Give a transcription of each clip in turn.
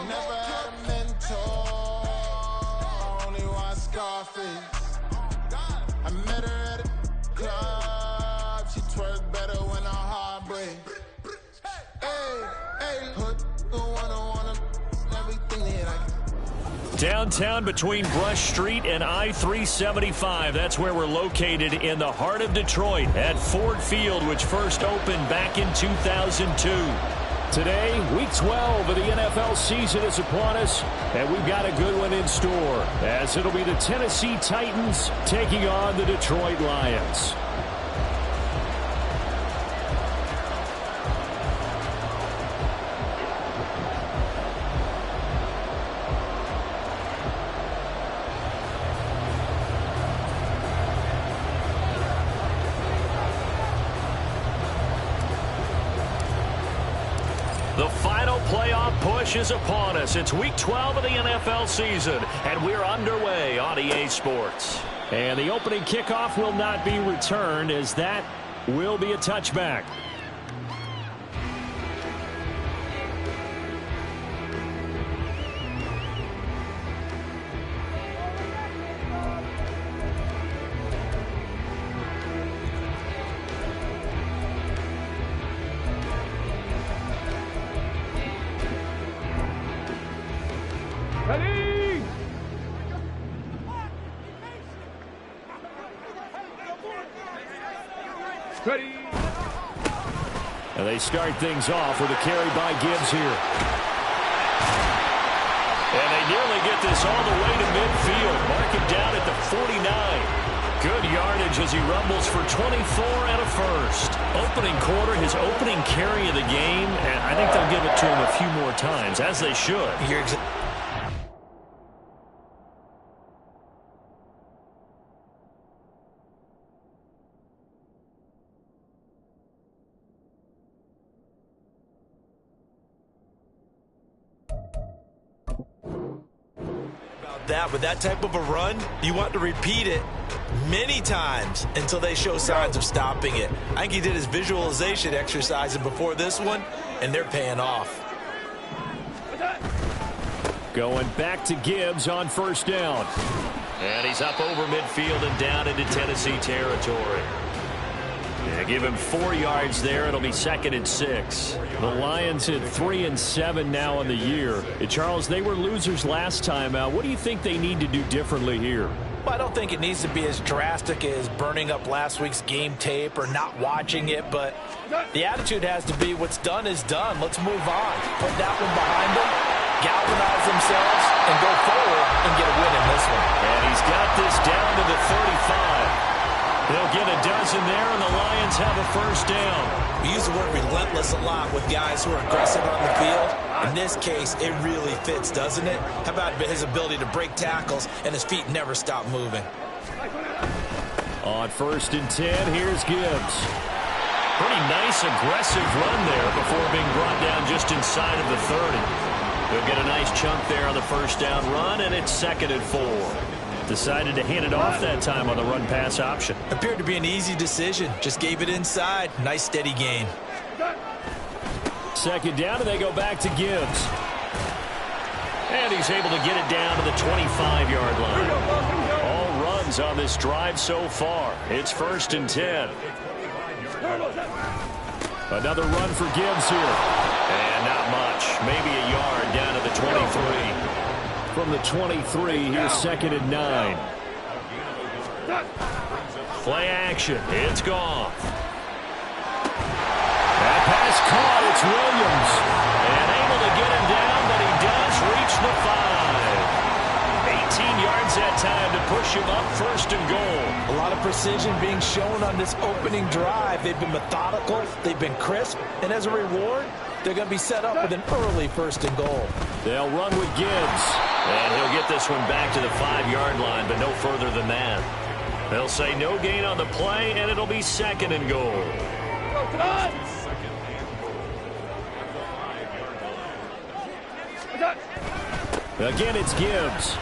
Never had a mentor, only one Scarface. I met her at a club, she twerk better when her heart breaks. Hey, hood, wanna everything that I can. Downtown between Brush Street and I-375. That's where we're located in the heart of Detroit at Ford Field, which first opened back in 2002. Today, Week 12 of the NFL season is upon us, and we've got a good one in store, as it'll be the Tennessee Titans taking on the Detroit Lions. The final playoff push is upon us. It's Week 12 of the NFL season, and we're underway on EA Sports. And the opening kickoff will not be returned, as that will be a touchback. Ready! Ready! And they start things off with a carry by Gibbs here. And they nearly get this all the way to midfield. Mark him down at the 49. Good yardage as he rumbles for 24 and a first. Opening quarter, his opening carry of the game, and I think they'll give it to him a few more times, as they should. With that type of a run, you want to repeat it many times until they show signs of stopping it. I think he did his visualization exercise before this one, and they're paying off. Going back to Gibbs on first down. And he's up over midfield and down into Tennessee territory. Yeah, give him 4 yards there. It'll be 2nd and 6. The Lions hit 3-7 now in the year. Charles, they were losers last time out. What do you think they need to do differently here? Well, I don't think it needs to be as drastic as burning up last week's game tape or not watching it, but the attitude has to be what's done is done. Let's move on. Put that one behind them, galvanize themselves, and go forward and get a win in this one. And he's got this down to the 35. They'll get a dozen there, and the Lions have a first down. We use the word relentless a lot with guys who are aggressive on the field. In this case, it really fits, doesn't it? How about his ability to break tackles and his feet never stop moving? On 1st and 10, here's Gibbs. Pretty nice, aggressive run there before being brought down just inside of the 30. They'll get a nice chunk there on the first down run, and it's 2nd and 4. Decided to hand it off that time on the run-pass option. Appeared to be an easy decision. Just gave it inside. Nice, steady gain. 2nd down, and they go back to Gibbs. And he's able to get it down to the 25-yard line. All runs on this drive so far. It's 1st and 10. Another run for Gibbs here. And not much. Maybe a yard down to the 23. From the 23, here's 2nd and 9. Play action. It's gone. That pass caught. It's Williams. And able to get him down, but he does reach the 5. 18 yards that time to push him up 1st and goal. A lot of precision being shown on this opening drive. They've been methodical. They've been crisp. And as a reward, they're going to be set up with an early 1st and goal. They'll run with Gibbs. And he'll get this one back to the 5-yard line, but no further than that. They'll say no gain on the play, and it'll be 2nd and goal. Again, it's Gibbs.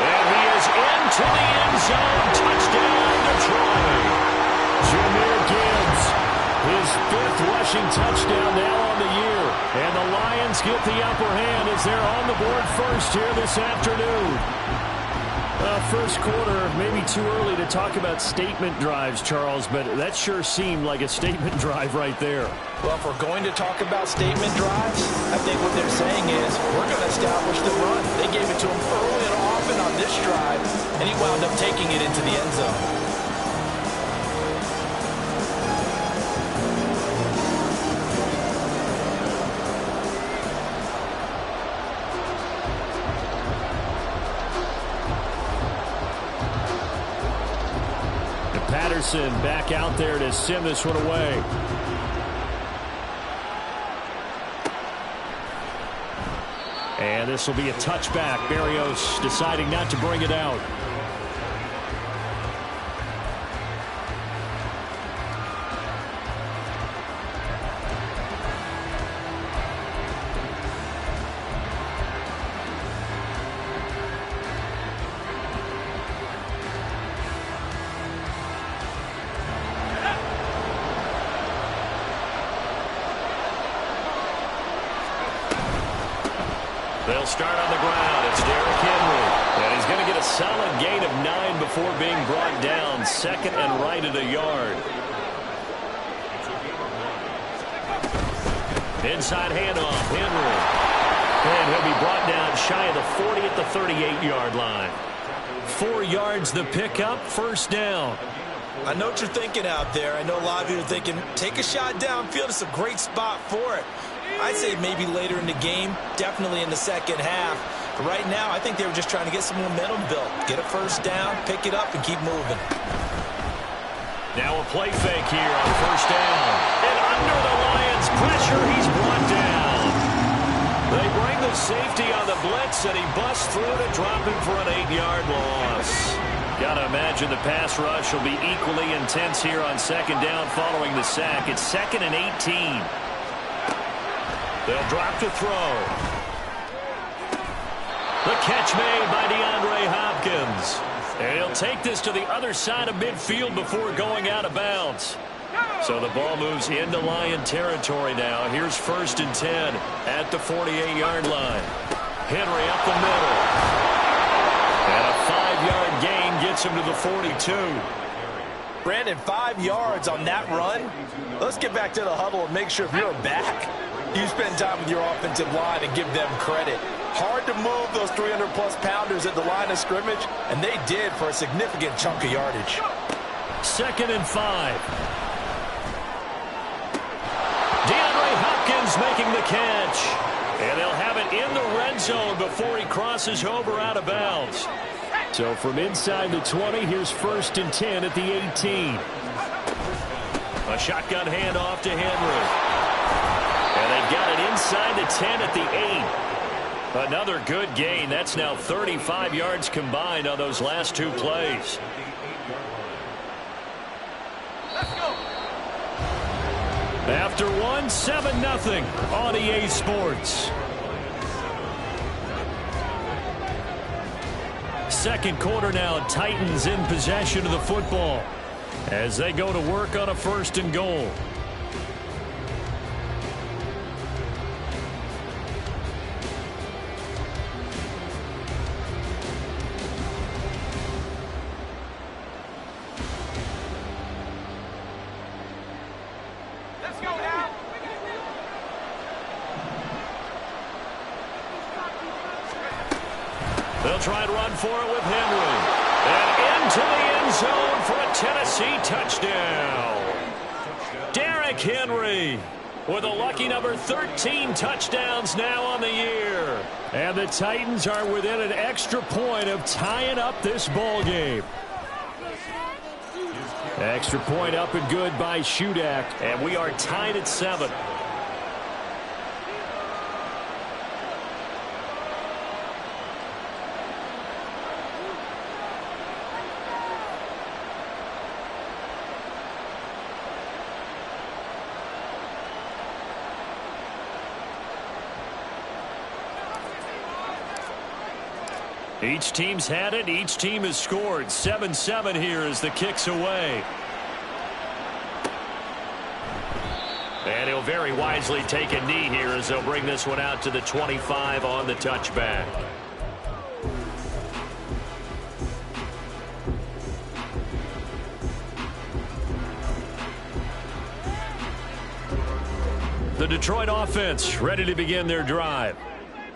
And he is into the end zone. Touchdown, Detroit. Jahmyr Gibbs, his fifth rushing touchdown now on the year. And the Lions get the upper hand as they're on the board first here this afternoon. First quarter, maybe too early to talk about statement drives, Charles, but that sure seemed like a statement drive right there. Well, if we're going to talk about statement drives, I think what they're saying is we're going to establish the run. They gave it to him early and often on this drive, and he wound up taking it into the end zone. Patterson back out there to send this one away. And this will be a touchback. Berrios deciding not to bring it out. They'll start on the ground. It's Derrick Henry. And he's going to get a solid gain of 9 before being brought down. Second and right at a yard. Inside handoff. Henry. And he'll be brought down shy of the 40 at the 38-yard line. 4 yards the pickup. First down. I know what you're thinking out there. I know a lot of you are thinking, take a shot downfield. It's a great spot for it. I'd say maybe later in the game, definitely in the second half. But right now, I think they were just trying to get some momentum built. Get a first down, pick it up, and keep moving. Now a play fake here on first down. And under the Lions' pressure, he's brought down. They bring the safety on the blitz, and he busts through to drop him for an 8-yard loss. Got to imagine the pass rush will be equally intense here on second down following the sack. It's 2nd and 18. They'll drop to throw. The catch made by DeAndre Hopkins. And he'll take this to the other side of midfield before going out of bounds. So the ball moves into Lion territory now. Here's 1st and 10 at the 48-yard line. Henry up the middle. And a 5-yard gain gets him to the 42. Brandon, 5 yards on that run. Let's get back to the huddle and make sure if you're back, you spend time with your offensive line and give them credit. Hard to move those 300-plus pounders at the line of scrimmage, and they did for a significant chunk of yardage. 2nd and 5. DeAndre Hopkins making the catch. And they'll have it in the red zone before he crosses over out of bounds. So from inside the 20, here's 1st and 10 at the 18. A shotgun handoff to Henry. And they've got it inside the 10 at the 8. Another good gain. That's now 35 yards combined on those last 2 plays. Let's go. After one, 7-0 on EA Sports. Second quarter now, Titans in possession of the football as they go to work on a 1st and goal. Let's go now. They'll try and run for it with Henry. And into the end zone for a Tennessee touchdown. Derrick Henry with a lucky number 13 touchdowns now on the year. And the Titans are within an extra point of tying up this ball game. Extra point up and good by Shudak. And we are tied at 7. Each team's had it. Each team has scored. 7-7 here as the kick's away. And he'll very wisely take a knee here as they'll bring this one out to the 25 on the touchback. The Detroit offense ready to begin their drive.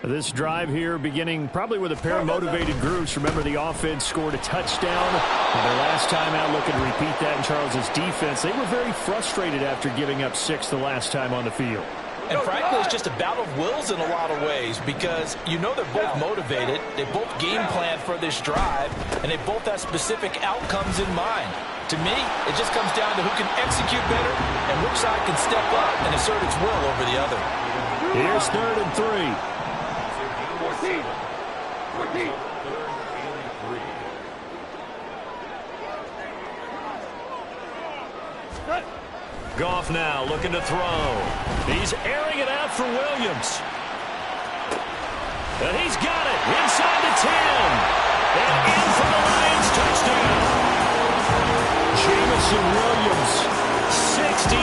This drive here beginning probably with a pair of motivated groups. Remember, the offense scored a touchdown. And their last time out, looking to repeat that in Charles's defense. They were very frustrated after giving up 6 the last time on the field. And frankly, it's just a battle of wills in a lot of ways because you know they're both motivated. They both game plan for this drive, and they both have specific outcomes in mind. To me, it just comes down to who can execute better and which side can step up and assert its will over the other. Here's 3rd and 3. 14. Goff now looking to throw. He's airing it out for Williams. And he's got it inside the 10. And in for the Lions touchdown. Jamison Williams, 68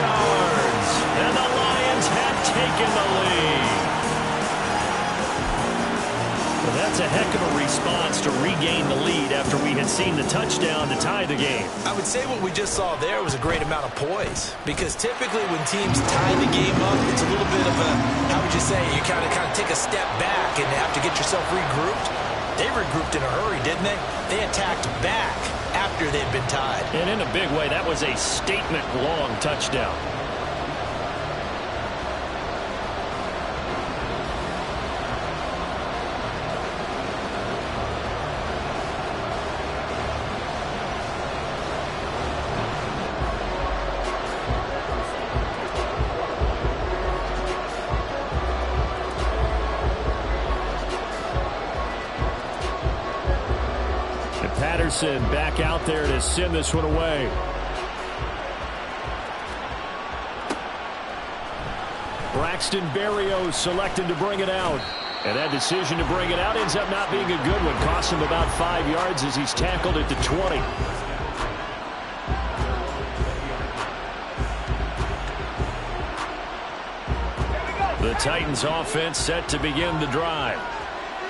yards. And the Lions have taken the lead. Well, that's a heck of a response to regain the lead after we had seen the touchdown to tie the game. I would say what we just saw there was a great amount of poise because typically when teams tie the game up, it's a little bit of a, how would you say, you kind of take a step back and have to get yourself regrouped. They regrouped in a hurry, didn't they? They attacked back after they'd been tied. And in a big way, that was a statement-long touchdown. Patterson back out there to send this one away. Braxton Berrios selected to bring it out. And that decision to bring it out ends up not being a good one. Cost him about 5 yards as he's tackled at the 20. The Titans offense set to begin the drive.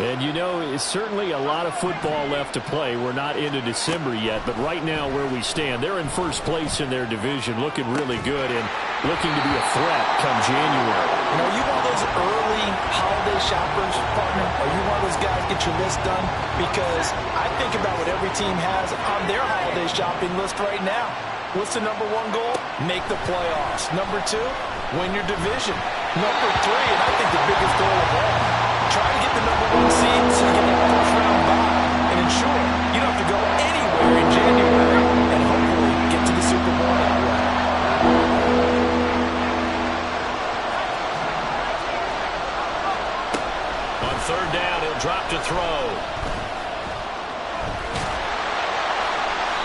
And you know, it's certainly a lot of football left to play. We're not into December yet, but right now where we stand, they're in first place in their division, looking really good and looking to be a threat come January. You know, are you one of those early holiday shoppers, partner? Are you one of those guys get your list done? Because I think about what every team has on their holiday shopping list right now. What's the number 1 goal? Make the playoffs. Number 2, win your division. Number 3, and I think the biggest goal of all, try to get the number 1 seed so you get that first-round bye and ensure you don't have to go anywhere in January and hopefully get to the Super Bowl that way. On 3rd down, he'll drop to throw.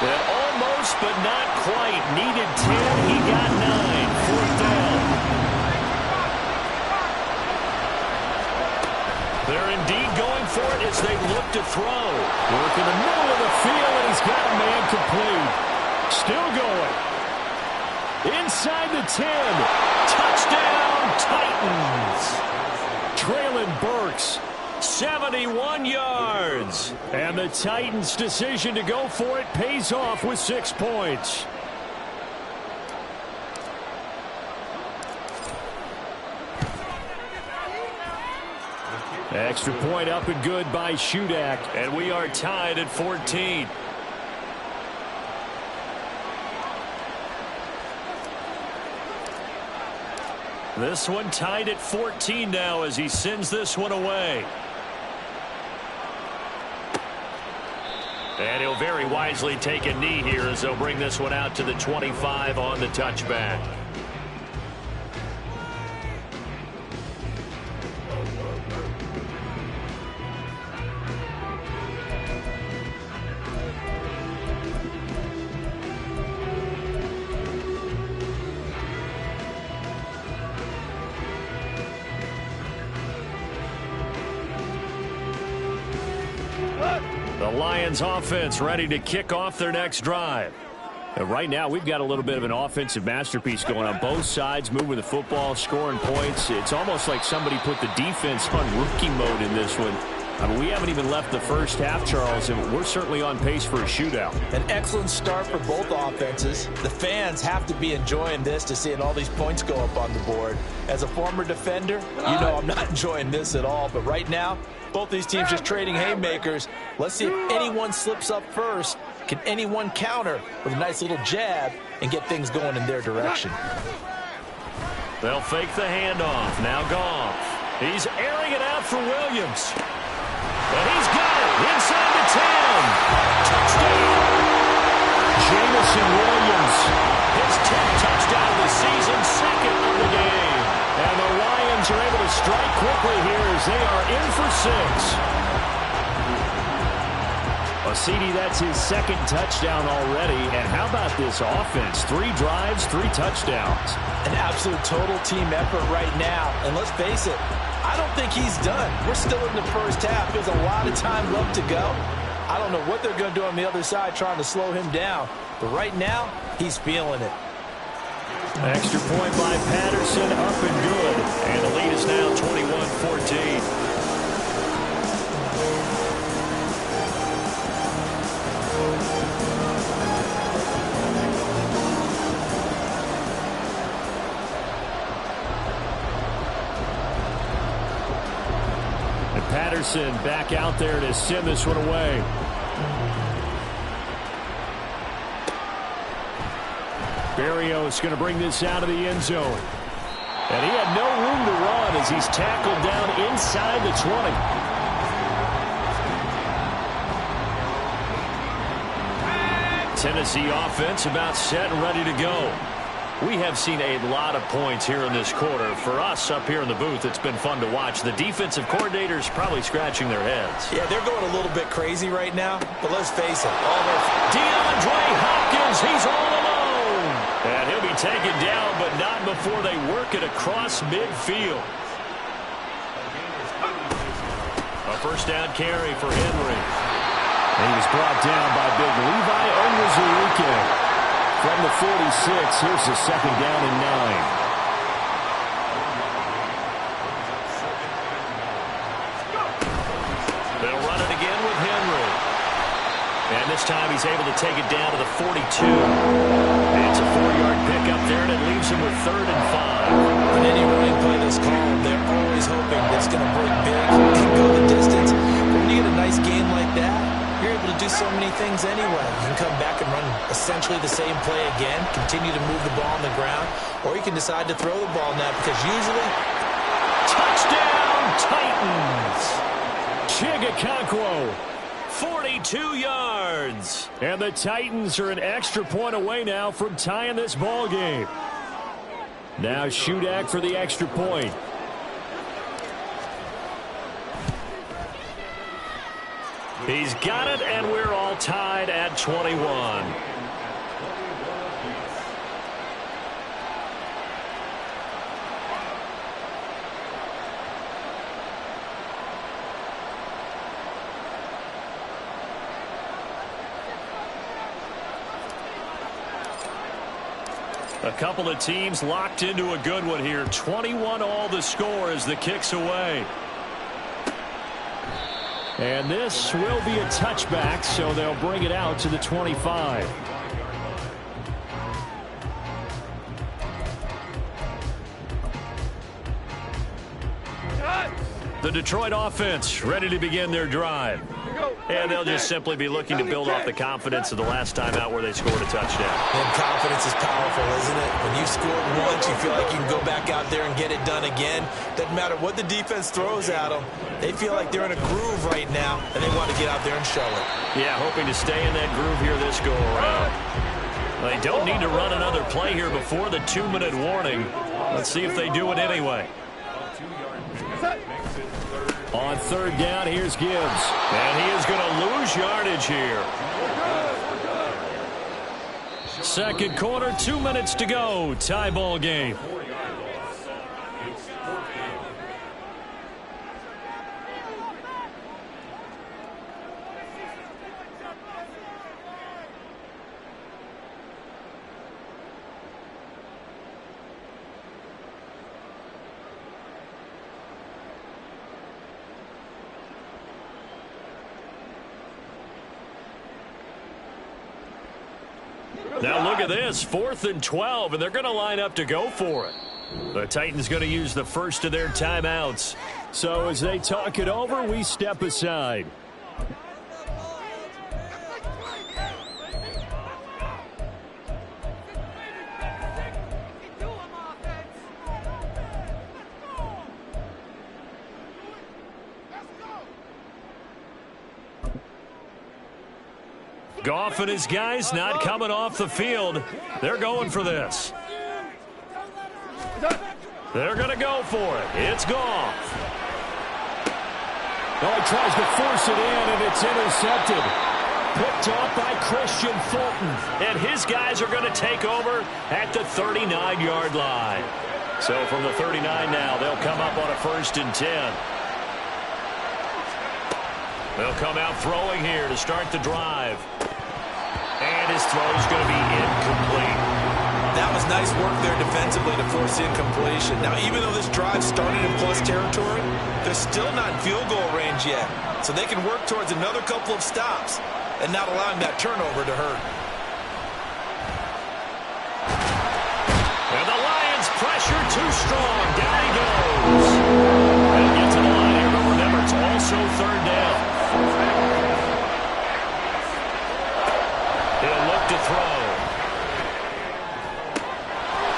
And almost, but not quite. Needed 10, he got 9. 4th down. They're indeed going for it as they look to throw. Work in the middle of the field, and he's got a man complete. Still going. Inside the 10. Touchdown, Titans. Traylon Burks, 71 yards. And the Titans' decision to go for it pays off with 6 points. Extra point up and good by Shudak. And we are tied at 14. This one tied at 14 now as he sends this one away. And he'll very wisely take a knee here as they'll bring this one out to the 25 on the touchback. The Lions offense ready to kick off their next drive. Right now, we've got a little bit of an offensive masterpiece going on both sides, moving the football, scoring points. It's almost like somebody put the defense on rookie mode in this one. I mean, we haven't even left the first half, Charles, and we're certainly on pace for a shootout. An excellent start for both offenses. The fans have to be enjoying this to seeing all these points go up on the board. As a former defender, you know I'm not enjoying this at all. But right now, both these teams just trading haymakers. Let's see if anyone slips up first. Can anyone counter with a nice little jab and get things going in their direction? They'll fake the handoff. Now Goff. He's airing it out for Williams. And he's got it inside the 10. Touchdown. Jamison Williams. His 10th touchdown of the season, second of the game. And the Lions are able to strike quickly here as they are in for 6. CD, that's his second touchdown already. And how about this offense? 3 drives, 3 touchdowns. An absolute total team effort right now. And let's face it, I don't think he's done. We're still in the first half. There's a lot of time left to go. I don't know what they're going to do on the other side trying to slow him down. But right now, he's feeling it. Extra point by Patterson, up and good. And the lead is now 21-14. Patterson back out there to send this one away. Berrios going to bring this out of the end zone. And he had no room to run as he's tackled down inside the 20. Tennessee offense about set and ready to go. We have seen a lot of points here in this quarter. For us up here in the booth, it's been fun to watch. The defensive coordinators probably scratching their heads. Yeah, they're going a little bit crazy right now, but let's face it. DeAndre Hopkins, he's all alone. And he'll be taken down, but not before they work it across midfield. A first down carry for Henry. And he was brought down by big Levi Onwuzurike. From the 46, here's the second down and 9. They'll run it again with Henry. And this time he's able to take it down to the 42. It's a 4-yard pickup there, and it leaves him with 3rd and 5. On any running play that's called, they're always hoping it's going to break big and go the distance. But when you get a nice game like that, you're able to do so many things anyway. You can come back and run essentially the same play again, continue to move the ball on the ground, or you can decide to throw the ball now because usually... Touchdown, Titans! Chigakonkwo, 42 yards. And the Titans are an extra point away now from tying this ball game. Now Shudak for the extra point. He's got it, and we're all tied at 21. A couple of teams locked into a good one here. 21 all the score as the kick's away. And this will be a touchback, so they'll bring it out to the 25. The Detroit offense ready to begin their drive. And they'll just simply be looking to build off the confidence of the last time out where they scored a touchdown. And confidence is powerful, isn't it? When you've scored once, you feel like you can go back out there and get it done again. Doesn't matter what the defense throws at them. They feel like they're in a groove right now, and they want to get out there and show it. Yeah, hoping to stay in that groove here this go-around. They don't need to run another play here before the 2-minute warning. Let's see if they do it anyway. On 3rd down, here's Gibbs. And he is going to lose yardage here. Second quarter, 2 minutes to go. Tie ball game. Now look at this, 4th and 12, and they're going to line up to go for it. The Titans going to use the first of their timeouts. So as they talk it over, we step aside. Goff and his guys not coming off the field. They're going for this. They're going to go for it. It's Goff. Oh, he tries to force it in, and it's intercepted. Picked off by Christian Fulton. And his guys are going to take over at the 39-yard line. So from the 39 now, they'll come up on a 1st and 10. They'll come out throwing here to start the drive. And his throw's going to be incomplete. That was nice work there defensively to force incompletion. Now, even though this drive started in plus territory, they're still not in field goal range yet. So they can work towards another couple of stops and not allowing that turnover to hurt. And the Lions pressure too strong. Down he goes. They'll get to the line here, but remember, it's also 3rd down. He'll look to throw.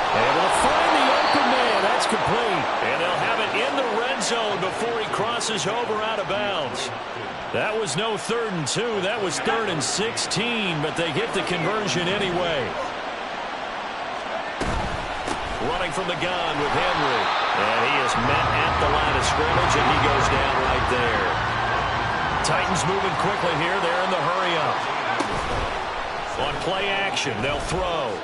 Able to find the open man. That's complete. And they'll have it in the red zone before he crosses over out of bounds. That was no 3rd and 2. That was 3rd and 16, but they get the conversion anyway. Running from the gun with Henry. And he is met at the line of scrimmage, and he goes down right there. Titans moving quickly here. They're in the hurry-up. On play action, they'll throw.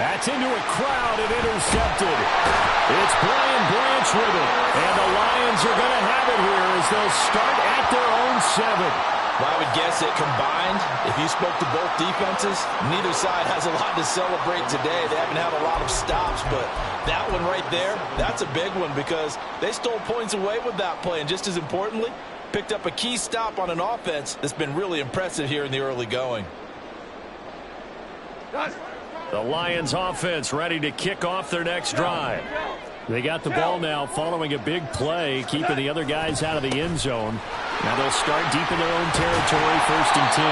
That's into a crowd and intercepted. It's Brian Branch with it. And the Lions are going to have it here as they'll start at their own 7. Well, I would guess it combined, if you spoke to both defenses, neither side has a lot to celebrate today. They haven't had a lot of stops, but that one right there, that's a big one because they stole points away with that play. And just as importantly, picked up a key stop on an offense that's been really impressive here in the early going. The Lions offense ready to kick off their next drive. They got the ball now following a big play, keeping the other guys out of the end zone. Now they'll start deep in their own territory, 1st and 10.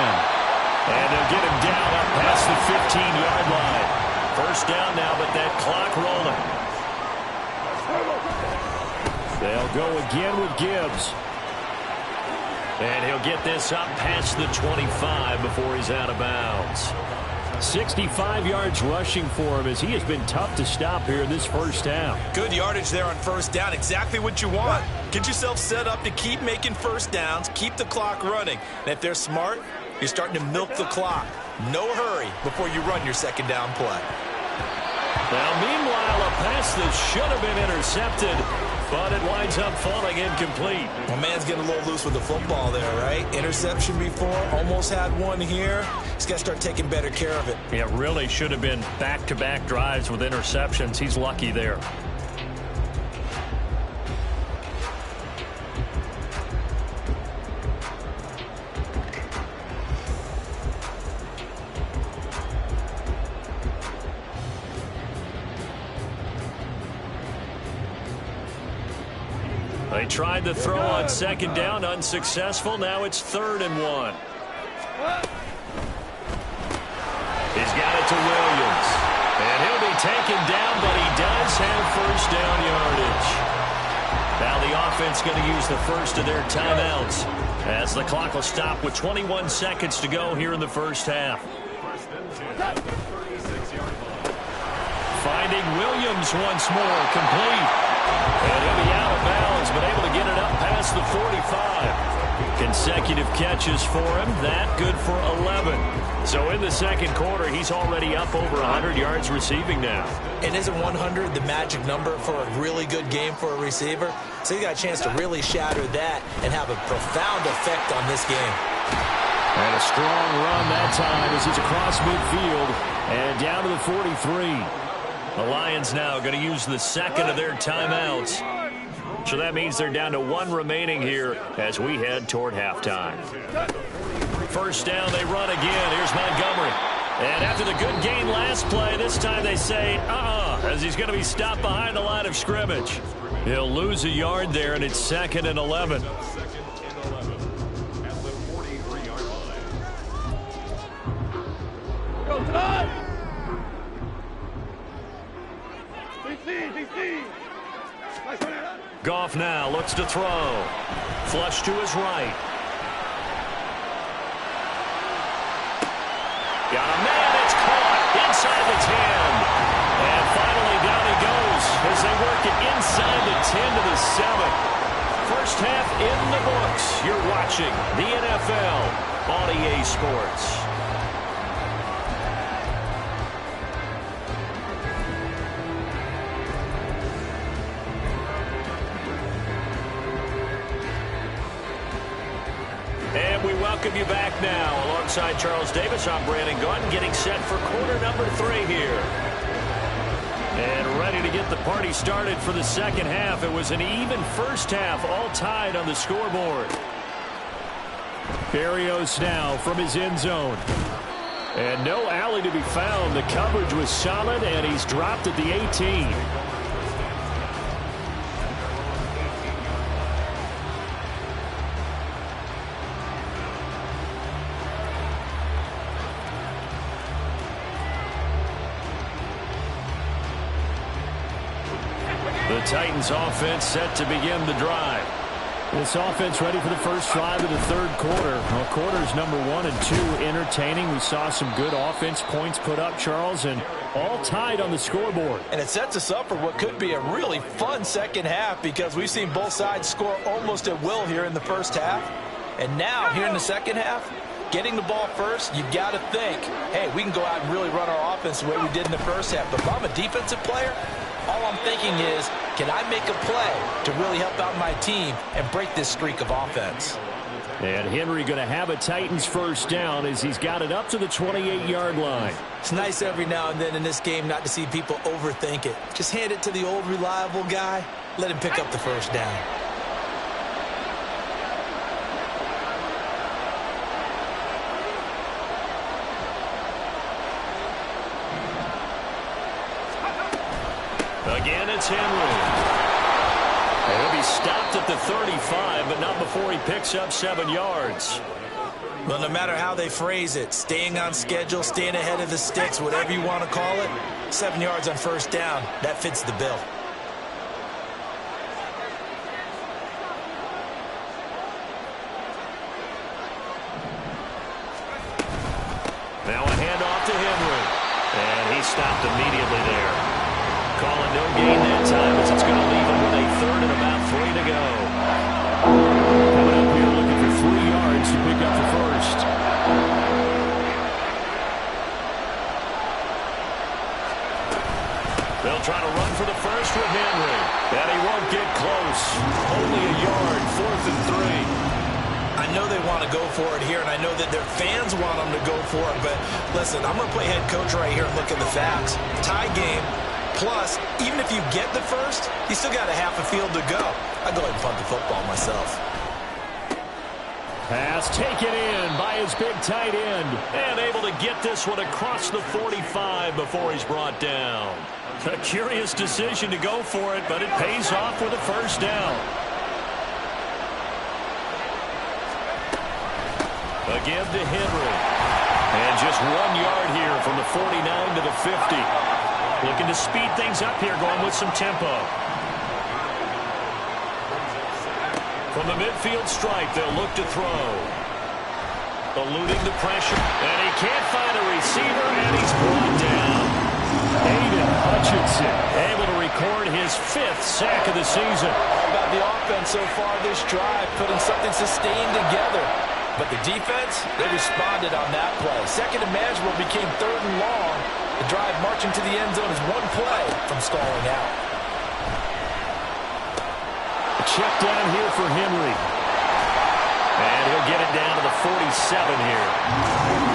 And they'll get him down up past the 15-yard line. 1st down now, but that clock rolling. They'll go again with Gibbs. And he'll get this up past the 25 before he's out of bounds. 65 yards rushing for him as he has been tough to stop here in this 1st half. Good yardage there on 1st down. Exactly what you want. Get yourself set up to keep making 1st downs, keep the clock running. And if they're smart, you're starting to milk the clock. No hurry before you run your 2nd down play. Now, meanwhile, a pass that should have been intercepted, but it winds up falling incomplete. Well, man's getting a little loose with the football there, right? Interception before, almost had one here. He's got to start taking better care of it. Yeah, really should have been back-to-back drives with interceptions. He's lucky there. They tried the throw on 2nd down, unsuccessful. Now it's 3rd and 1. He's got it to Williams. And he'll be taken down, but he does have 1st down yardage. Now the offense going to use the first of their timeouts as the clock will stop with 21 seconds to go here in the 1st half. Finding Williams once more, complete. And he'll be out of bounds, but able to get it up past the 45. Consecutive catches for him. That good for 11. So in the 2nd quarter, he's already up over 100 yards receiving now. And isn't 100 the magic number for a really good game for a receiver? So you got a chance to really shatter that and have a profound effect on this game. And a strong run that time as he's across midfield and down to the 43. The Lions now going to use the 2nd of their timeouts. So that means they're down to 1 remaining here as we head toward halftime. 1st down, they run again. Here's Montgomery. And after the good gain last play, this time they say, as he's going to be stopped behind the line of scrimmage. He'll lose a yard there, and it's 2nd and 11. Goff now looks to throw. Flush to his right. Got a man, it's caught inside the 10. And finally down he goes as they work it inside the 10 to the 7. First half in the books. You're watching the NFL on EA Sports. And we welcome you back now. Alongside Charles Davis, I'm Brandon Gunn, getting set for quarter number 3 here. And ready to get the party started for the second half. It was an even first half, all tied on the scoreboard. Berrios now from his end zone. And no alley to be found. The coverage was solid, and he's dropped at the 18. The Titans offense set to begin the drive. This offense ready for the first drive of the third quarter. Well, quarters number 1 and 2 entertaining. We saw some good offense points put up, Charles, and all tied on the scoreboard. And it sets us up for what could be a really fun second half because we've seen both sides score almost at will here in the first half. And now, here in the second half, getting the ball first, you've got to think, hey, we can go out and really run our offense the way we did in the first half. But if I'm a defensive player, all I'm thinking is, can I make a play to really help out my team and break this streak of offense? And Henry going to have a Titans first down as he's got it up to the 28-yard line. It's nice every now and then in this game not to see people overthink it. Just hand it to the old reliable guy. Let him pick up the first down. Again, it's Henry. He'll be stopped at the 35, but not before he picks up 7 yards. Well, no matter how they phrase it, staying on schedule, staying ahead of the sticks, whatever you want to call it, 7 yards on first down, that fits the bill. Now a handoff to Henry. And he stopped immediately there. Calling no gain that time as it's going to leave him with a third and about 3 to go. Coming up here looking for 3 yards to pick up the first. They'll try to run for the first with Henry. And he won't get close. Only a yard, 4th and 3. I know they want to go for it here, and I know that their fans want them to go for it. But listen, I'm going to play head coach right here and look at the facts. Tie game. Plus, even if you get the first, you still got a half a field to go. I'd go ahead and punt the football myself. Pass taken in by his big tight end. And able to get this one across the 45 before he's brought down. A curious decision to go for it, but it pays off with a first down. Again to Henry. And just 1 yard here from the 49 to the 50. Looking to speed things up here, going with some tempo. From the midfield stripe, they'll look to throw. Eluding the pressure, and he can't find a receiver, and he's brought down. Aiden Hutchinson able to record his 5th sack of the season. All about the offense so far this drive, putting something sustained together. But the defense, they responded on that play. Second and manageable became 3rd and long. The drive marching to the end zone is 1 play from stalling out. A check down here for Henry. And he'll get it down to the 47 here.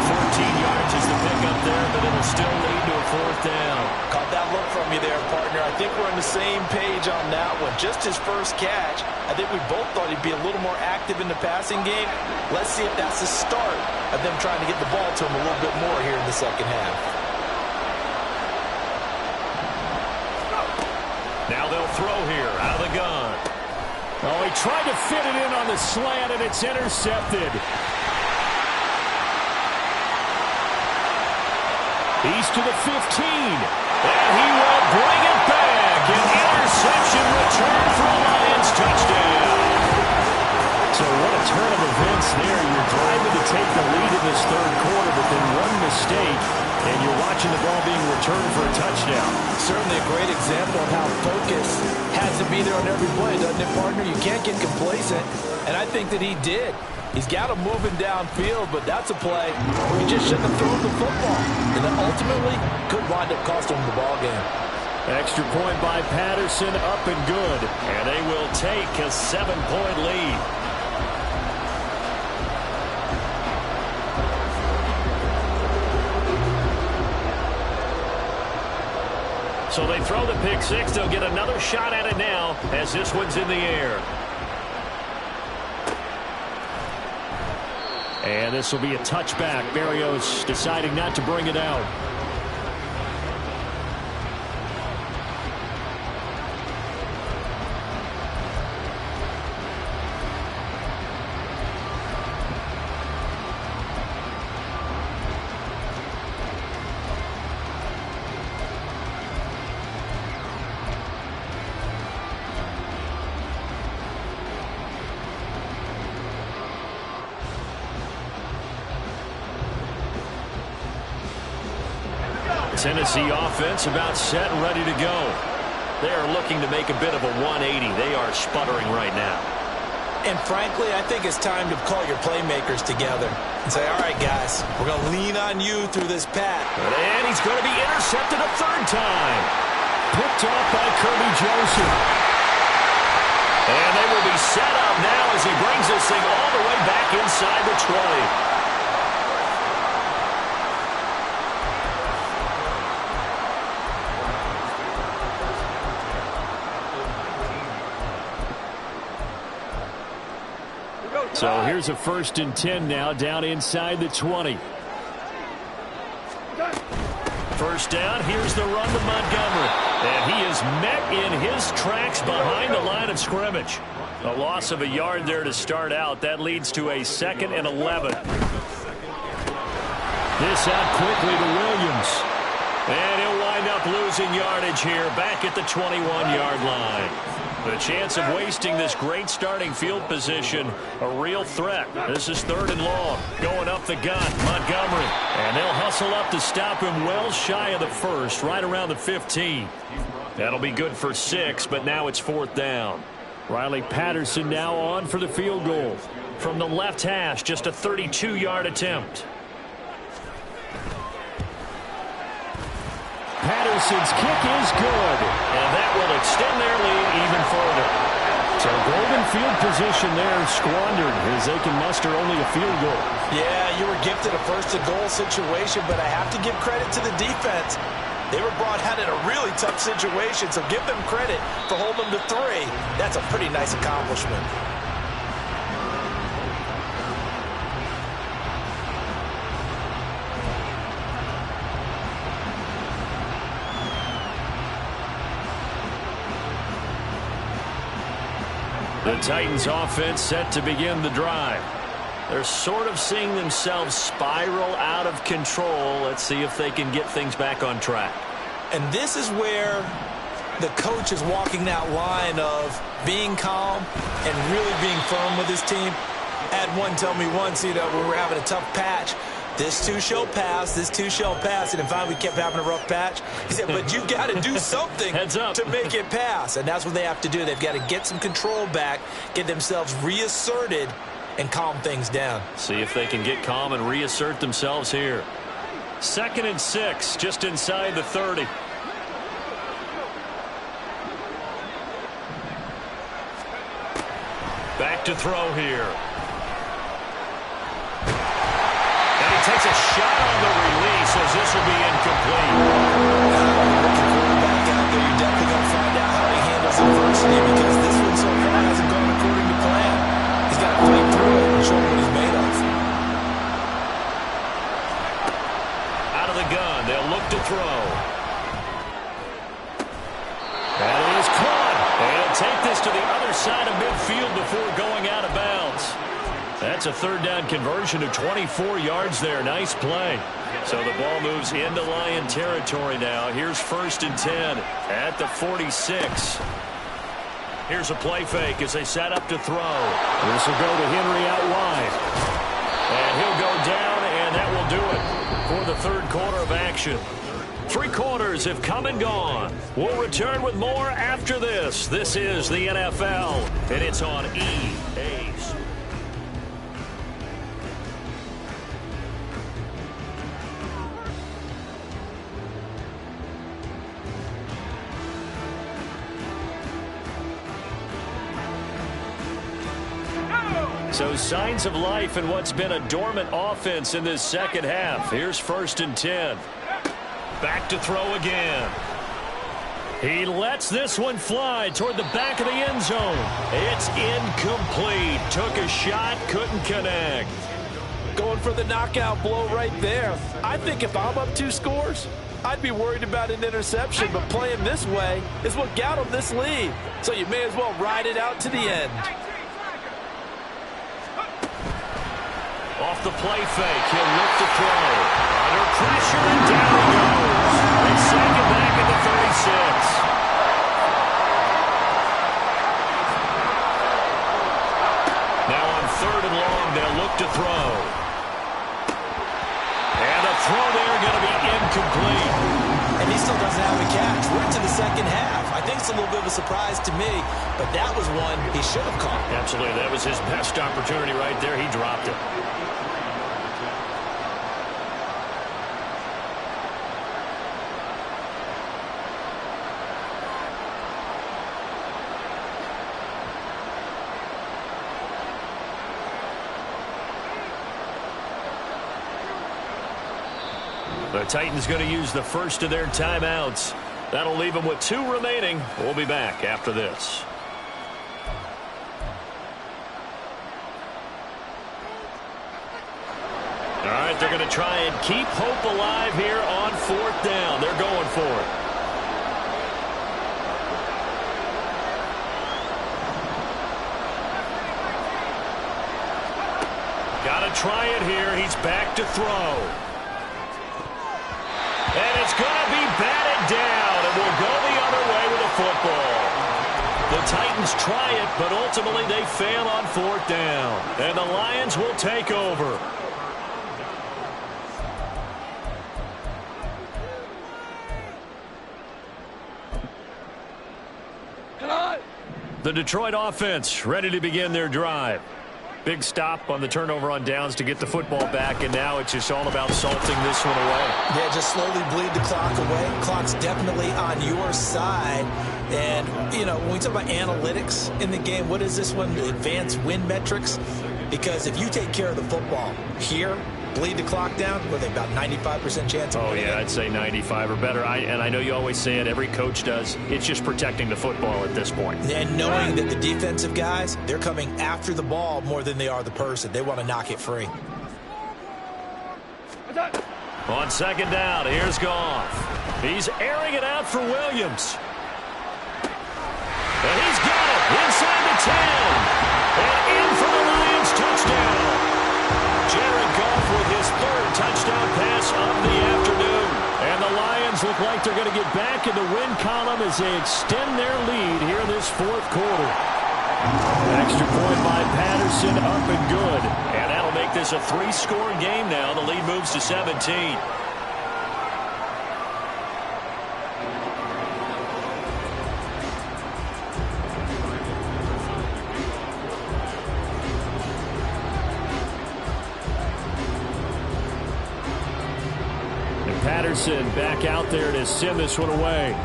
14 yards is the pickup there, but it'll still lead to a fourth down. Caught that look from you there, partner. I think we're on the same page on that one. Just his first catch, I think we both thought he'd be a little more active in the passing game. Let's see if that's the start of them trying to get the ball to him a little bit more here in the second half. Now they'll throw here out of the gun. Oh, he tried to fit it in on the slant, and it's intercepted. He's to the 15. And he will bring it back. An interception return for a Lions touchdown. So what a turn of events there. You're driving to take the lead in this third quarter, but then one mistake, and you're watching the ball being returned for a touchdown. Certainly a great example of how focus has to be there on every play, doesn't it, partner? You can't get complacent, and I think that he did. He's got him moving downfield, but that's a play where he just shouldn't have thrown the football. And that ultimately could wind up costing him the ball game. Extra point by Patterson, up and good. And they will take a 7-point lead. So they throw the pick six. They'll get another shot at it now as this one's in the air. And this will be a touchback. Berrios deciding not to bring it out. Tennessee offense about set and ready to go. They are looking to make a bit of a 180. They are sputtering right now. And frankly, I think it's time to call your playmakers together and say, all right, guys, we're going to lean on you through this pack. And he's going to be intercepted a third time. Picked off by Kirby Joseph. And they will be set up now as he brings this thing all the way back inside the 20. So here's a 1st and 10 now, down inside the 20. First down, here's the run to Montgomery. And he is met in his tracks behind the line of scrimmage. A loss of a yard there to start out. That leads to a 2nd and 11. This out quickly to Williams. And he'll wind up losing yardage here, back at the 21-yard line. The chance of wasting this great starting field position, a real threat. This is 3rd and long. Going up the gut, Montgomery. And they'll hustle up to stop him well shy of the 1st, right around the 15. That'll be good for 6, but now it's 4th down. Riley Patterson now on for the field goal. From the left hash, just a 32-yard attempt. Patterson's kick is good. And that will extend their lead even further. So golden field position there squandered as they can muster only a field goal. Yeah, you were gifted a 1st-and-goal situation, but I have to give credit to the defense. They were brought out in a really tough situation, so give them credit for holding them to 3. That's a pretty nice accomplishment. The Titans offense set to begin the drive. They're sort of seeing themselves spiral out of control. Let's see if they can get things back on track. And this is where the coach is walking that line of being calm and really being firm with his team. Had one tell me once, when we were having a tough patch, this too shall pass, this too shall pass. And in fact, we kept having a rough patch. He said, but you've got to do something to make it pass. And that's what they have to do. They've got to get some control back, get themselves reasserted, and calm things down. See if they can get calm and reassert themselves here. 2nd and 6, just inside the 30. Back to throw here. takes a shot on the release as this will be incomplete. Quarterback out there, you're definitely going to find out how he handles adversity because this one so far hasn't gone according to plan. He's got to fight through it and show what he's made of. Out of the gun, they'll look to throw. That is caught. They'll take this to the other side of midfield before going out of bounds. That's a third down conversion of 24 yards there. Nice play. So the ball moves into Lion territory now. Here's 1st and 10 at the 46. Here's a play fake as they set up to throw. This will go to Henry out wide. And he'll go down, and that will do it for the third quarter of action. 3 quarters have come and gone. We'll return with more after this. This is the NFL, and it's on EA Sports. So signs of life in what's been a dormant offense in this second half. Here's 1st and 10. Back to throw again. He lets this one fly toward the back of the end zone. It's incomplete. Took a shot, couldn't connect. Going for the knockout blow right there. I think if I'm up 2 scores, I'd be worried about an interception, but playing this way is what got him this lead. So you may as well ride it out to the end. Off the play fake, he'll look to throw. Under pressure, and down he goes. They send it back at the 36. Now on 3rd and long, they'll look to throw. And the throw there going to be incomplete. And he still doesn't have a catch. We're into the second half. I think it's a little bit of a surprise to me, but that was one he should have caught. Absolutely, that was his best opportunity right there. He dropped it. The Titans going to use the first of their timeouts. That'll leave them with 2 remaining. We'll be back after this. All right, they're going to try and keep hope alive here on 4th down. They're going for it. Got to try it here. He's back to throw. And it's going to be batted down, and we'll go the other way with the football. The Titans try it, but ultimately they fail on 4th down. And the Lions will take over. The Detroit offense ready to begin their drive. Big stop on the turnover on downs to get the football back, and now it's just all about salting this one away. Yeah, just slowly bleed the clock away. Clock's definitely on your side. And, you know, when we talk about analytics in the game, what is this one? Advanced win metrics? Because if you take care of the football here, bleed the clock down, with about 95% chance of winning. Oh, yeah, I'd say 95 or better. And I know you always say it, every coach does. It's just protecting the football at this point. And knowing that the defensive guys, they're coming after the ball more than they are the person. They want to knock it free. On 2nd down, here's Goff. He's airing it out for Williams. And he's got it inside the 10. And in for the Lions touchdown. Jared Goff with his 3rd touchdown pass of the afternoon. And the Lions look like they're going to get back in the win column as they extend their lead here in this 4th quarter. Extra point by Patterson, up and good. And that'll make this a 3-score game now. The lead moves to 17. Patterson back out there to send this one away.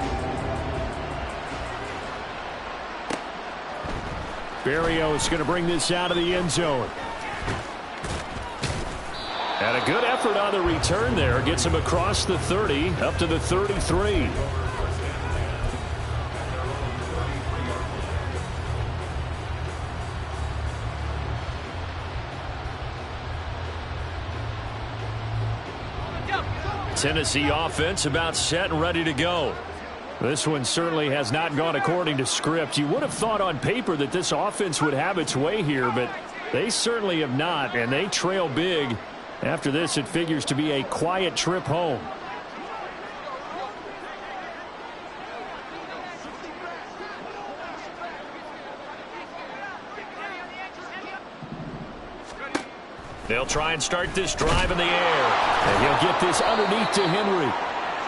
Berrios is going to bring this out of the end zone. And a good effort on the return there. Gets him across the 30, up to the 33. Tennessee offense about set and ready to go. This one certainly has not gone according to script. You would have thought on paper that this offense would have its way here, but they certainly have not, and they trail big. After this, it figures to be a quiet trip home. They'll try and start this drive in the air. And he'll get this underneath to Henry.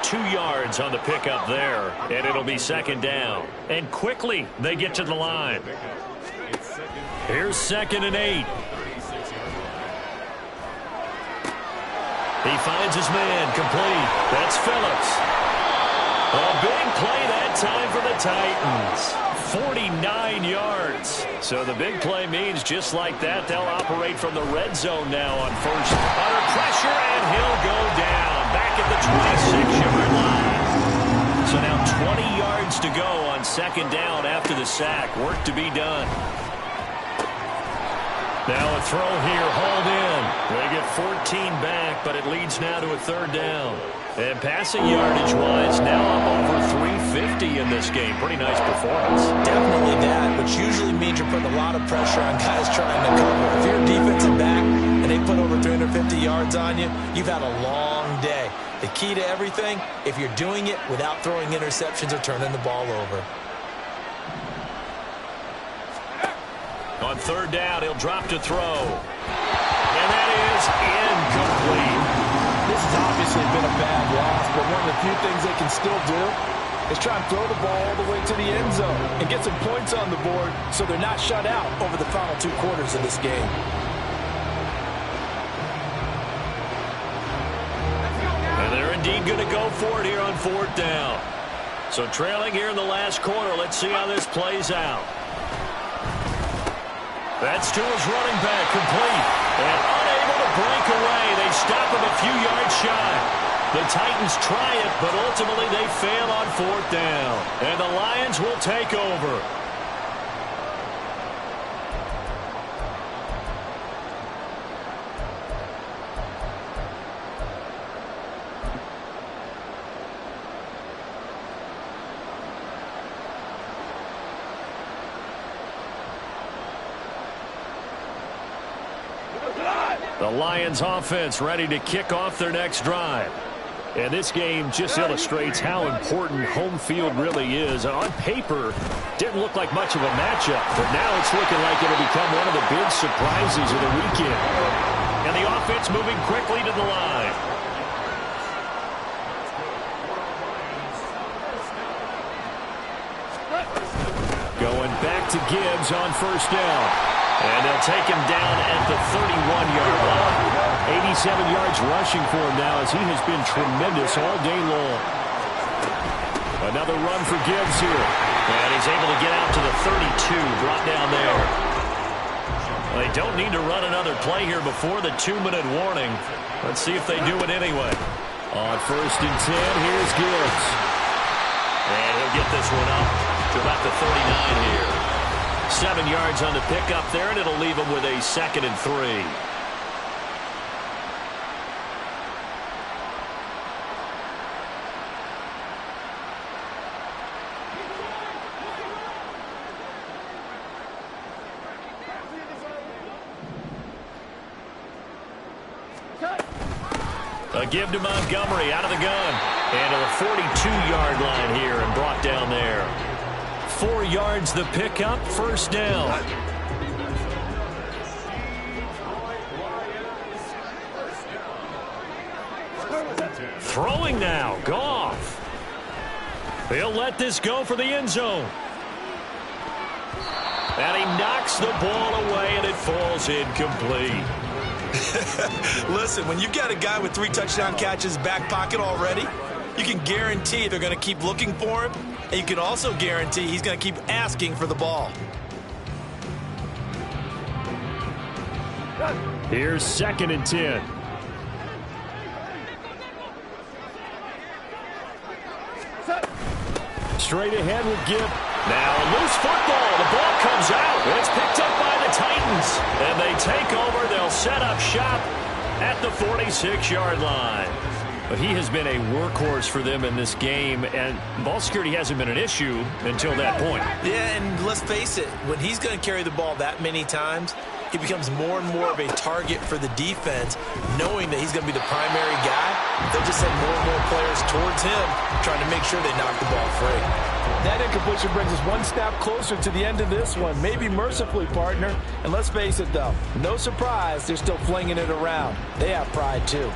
2 yards on the pickup there. And it'll be second down. And quickly they get to the line. Here's 2nd and 8. He finds his man complete. That's Phillips. A big play that time for the Titans. 49 yards. So the big play means just like that, they'll operate from the red zone now on first. Under pressure, and he'll go down. Back at the 26-yard line. So now 20 yards to go on second down after the sack. Work to be done. Now a throw here, hauled in. They get 14 back, but it leads now to a third down. And passing yardage-wise, now up over 350 in this game. Pretty nice performance. Definitely that, which usually means you're putting a lot of pressure on guys trying to cover. If you're a defensive back and they put over 350 yards on you, you've had a long day. The key to everything, if you're doing it without throwing interceptions or turning the ball over. On third down, he'll drop to throw. And that is incomplete. This has obviously been a bad loss, but one of the few things they can still do is try and throw the ball all the way to the end zone and get some points on the board so they're not shut out over the final 2 quarters of this game. And they're indeed going to go for it here on fourth down. So trailing here in the last quarter, let's see how this plays out. That's to his running back, complete. And unable to break away. They stop him a few yards shy. The Titans try it, but ultimately they fail on fourth down. And the Lions will take over. The Lions offense ready to kick off their next drive. And this game just illustrates how important home field really is. On paper, didn't look like much of a matchup, but now it's looking like it'll become one of the big surprises of the weekend. And the offense moving quickly to the line. Going back to Gibbs on first down. And they'll take him down at the 31-yard line. 87 yards rushing for him now as he has been tremendous all day long. Another run for Gibbs here. And he's able to get out to the 32, brought down there. Well, they don't need to run another play here before the 2-minute warning. Let's see if they do it anyway. On first and 10, here's Gibbs. And he'll get this one up to about the 39 here. 7 yards on the pickup there, and it'll leave him with a 2nd and 3. A give to Montgomery out of the gun. And to the 42-yard line here and brought down there. 4 yards the pickup, first down. Throwing now, Goff. He'll let this go for the end zone. And he knocks the ball away, and it falls incomplete. Listen, when you've got a guy with 3 touchdown catches back pocket already, you can guarantee they're going to keep looking for him, and you can also guarantee he's going to keep asking for the ball. Here's 2nd and 10. straight ahead with Gibb. Now a loose football. The ball comes out. It's picked up by the Titans. And they take over. They'll set up shop at the 46-yard line. But he has been a workhorse for them in this game, and ball security hasn't been an issue until that point. Yeah, and let's face it, when he's going to carry the ball that many times, he becomes more and more of a target for the defense, knowing that he's going to be the primary guy. They'll just send more and more players towards him, trying to make sure they knock the ball free. That incompletion brings us one step closer to the end of this one. Maybe mercifully, partner. And let's face it, though, no surprise, they're still flinging it around. They have pride, too.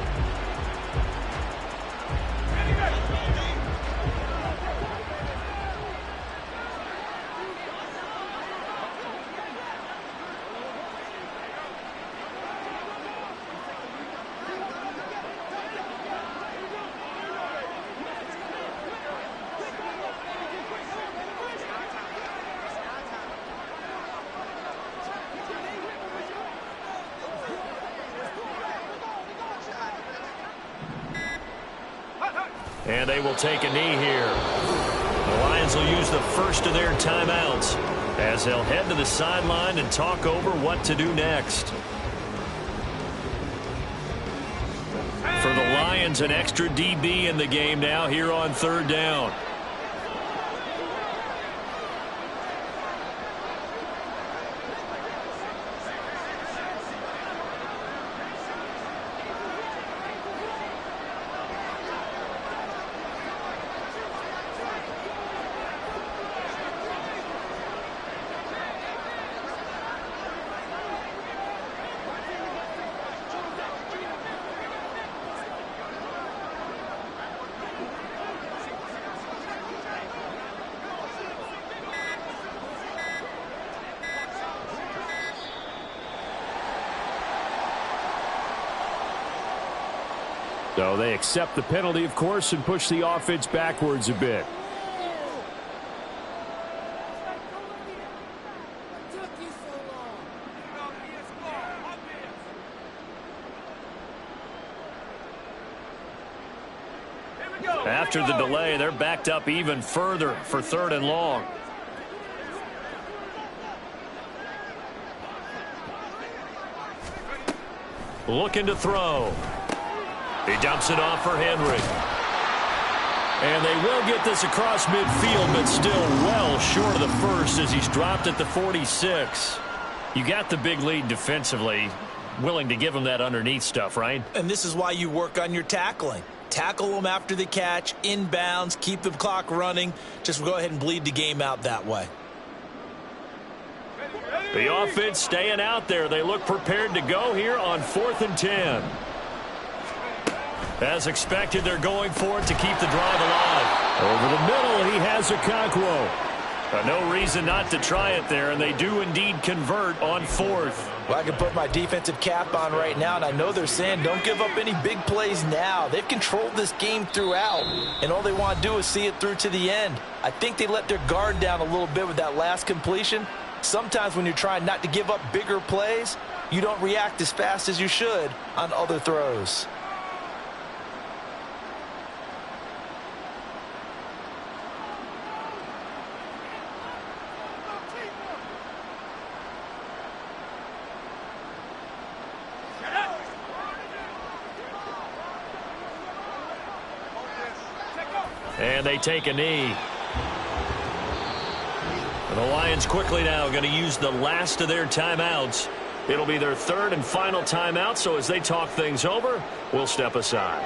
And they will take a knee here. The Lions will use the first of their timeouts as they'll head to the sideline and talk over what to do next. For the Lions, an extra DB in the game now here on third down. So they accept the penalty, of course, and push the offense backwards a bit. After the delay, they're backed up even further for third and long. Looking to throw. He dumps it off for Henry. And they will get this across midfield, but still well short of the first as he's dropped at the 46. You got the big lead defensively. Willing to give him that underneath stuff, right? And this is why you work on your tackling. Tackle them after the catch, inbounds, keep the clock running. Just go ahead and bleed the game out that way. The offense staying out there. They look prepared to go here on 4th and 10. As expected, they're going for it to keep the drive alive. Over the middle, he has Okonkwo. No reason not to try it there, and they do indeed convert on 4th. Well, I can put my defensive cap on right now, and I know they're saying don't give up any big plays now. They've controlled this game throughout, and all they want to do is see it through to the end. I think they let their guard down a little bit with that last completion. Sometimes when you're trying not to give up bigger plays, you don't react as fast as you should on other throws. And they take a knee. And the Lions quickly now going to use the last of their timeouts. It'll be their third and final timeout, so as they talk things over, we'll step aside.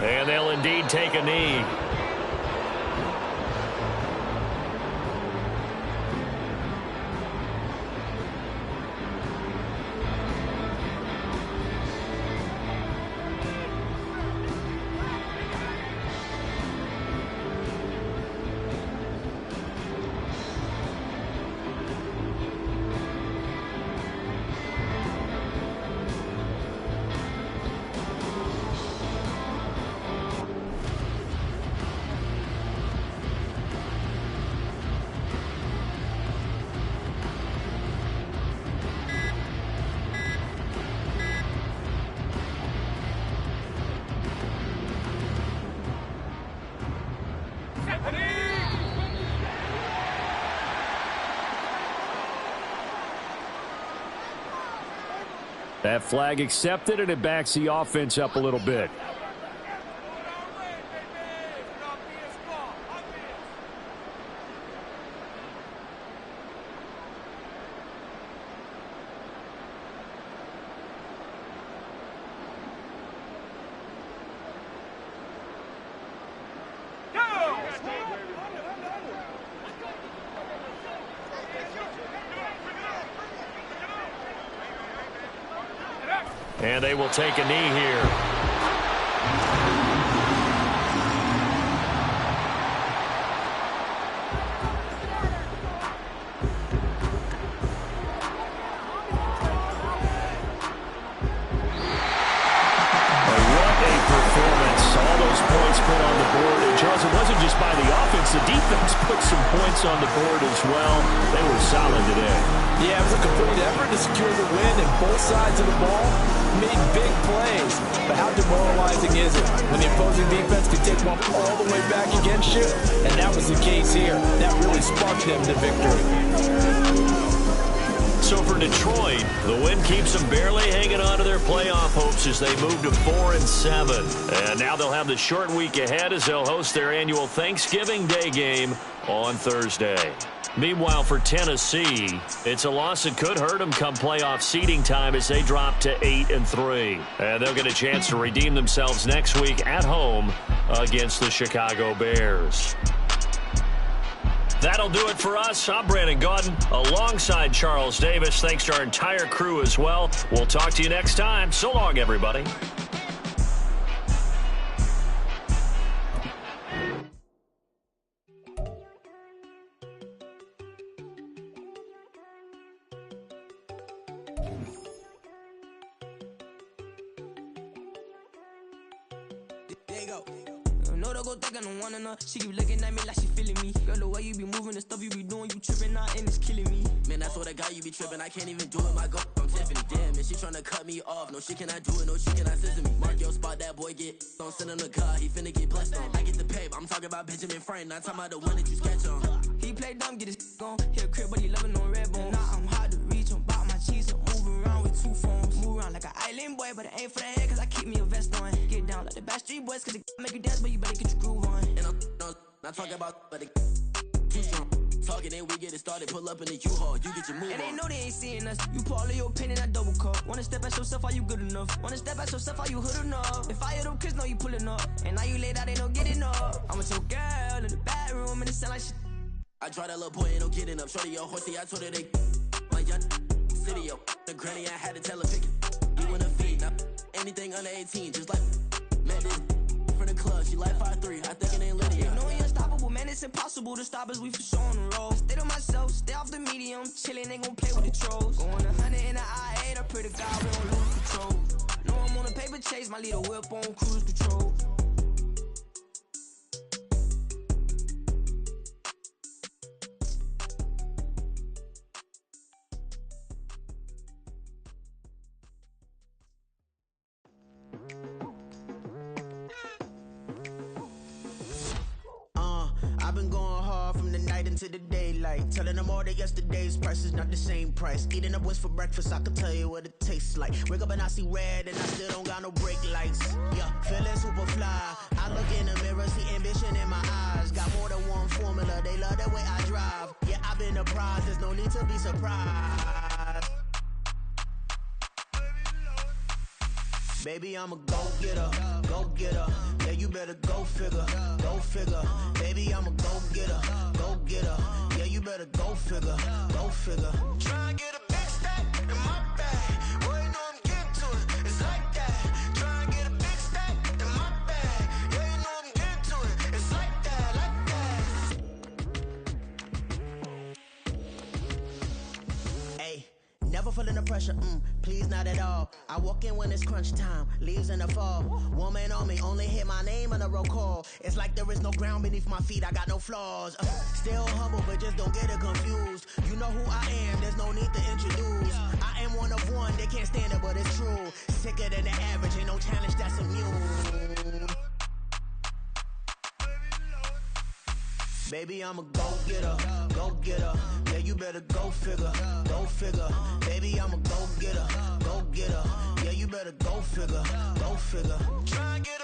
And they'll indeed take a knee. That flag accepted, and it backs the offense up a little bit. And they will take a knee here. Put on the board. And Charles, it wasn't just by the offense. The defense put some points on the board as well. They were solid today. Yeah, it was a complete effort to secure the win, and both sides of the ball made big plays. But how demoralizing is it when the opposing defense can take one all the way back against you? And that was the case here. That really sparked them to victory. So for Detroit, the win keeps them barely hanging on to their playoff hopes as they move to 4-7. And now they'll have the short week ahead as they'll host their annual Thanksgiving Day game on Thursday. Meanwhile, for Tennessee, it's a loss that could hurt them come playoff seeding time as they drop to 8-3. And they'll get a chance to redeem themselves next week at home against the Chicago Bears. That'll do it for us. I'm Brandon Gaudin alongside Charles Davis. Thanks to our entire crew as well. We'll talk to you next time. So long, everybody. She keep looking at me like she feeling me. Girl, the way you be moving, the stuff you be doing, you tripping out and it's killing me. Man, I swear to God, you be tripping. I can't even do it. My girl, I'm Tiffany. Damn, and she tryna cut me off. No shit can I do it, no shit can I scissor me. Mark your spot, that boy get on. Send him the car, he finna get blessed on. I get the pay, but I'm talking about Benjamin Franklin. Not talking about the one that you sketch on. He play dumb, get his on. Hit a crib, but he loving on red bone. Now I'm hard to reach, I'm bout my cheese. I'm moving around with two phones. Move around like an island boy, but it ain't for the head, cause I keep me a vest on. Get down like the Backstreet Boys, cause it make you dance, but you better get your groove on. And I'm not talking about, but it too strong. Talking and we get it started, pull up in the U-Haul, you get your move on. And they know they ain't seeing us. You pull all of your pen in that double cup. Wanna step at yourself, are you good enough? Wanna step at yourself, are you hood enough? If I hear them kids know you pulling up, and now you laid out, they don't get enough. I'm with your girl in the bedroom, and it sound like shit. I draw that little boy, ain't no getting up. Shorty your horsey, I told her they my young city, yo. The granny, I had to tell her pick it. You wanna feed, now anything under 18, just like Madden. From the club, she like 5'3", I think it ain't Lydia. You know we unstoppable, man, it's impossible to stop us, we for sure on the road. Stay to myself, stay off the medium, chillin', ain't gon' play with the trolls. Going 100 in the I-8, I pray to God we don't lose control. Know I'm on a paper chase, my little whip on cruise control. I've been going hard from the night into the daylight, telling them all that yesterday's price is not the same price. Eating up wings for breakfast, I can tell you what it tastes like. Wake up and I see red and I still don't got no brake lights. Yeah, feeling super fly. I look in the mirror, see ambition in my eyes. Got more than one formula, they love the way I drive. Yeah, I've been the prize, there's no need to be surprised. Baby, I'm a go-getter, go-getter. Yeah, you better go figure, go figure. Baby, I'm a go-getter, go-getter. Yeah, you better go figure, go figure. Try and get a big stack in my bag. Boy, you know I'm getting to it, it's like that. Try and get a big stack in my bag. Yeah, you know I'm getting to it, it's like that, like that. Hey, never feeling the pressure, please not at all. I walk in when it's crunch time, leaves in the fall. Woman on me, only hit my name on a roll call. It's like there is no ground beneath my feet, I got no flaws. Still humble, but just don't get it confused. You know who I am, there's no need to introduce. I am one of one, they can't stand it, but it's true. Sicker than the average, ain't no challenge that's immune. Baby, I'm a go-getter, go-getter. Yeah, you better go figure, go figure. Baby, I'm a go-getter, go-getter. figure, go figure. Try and get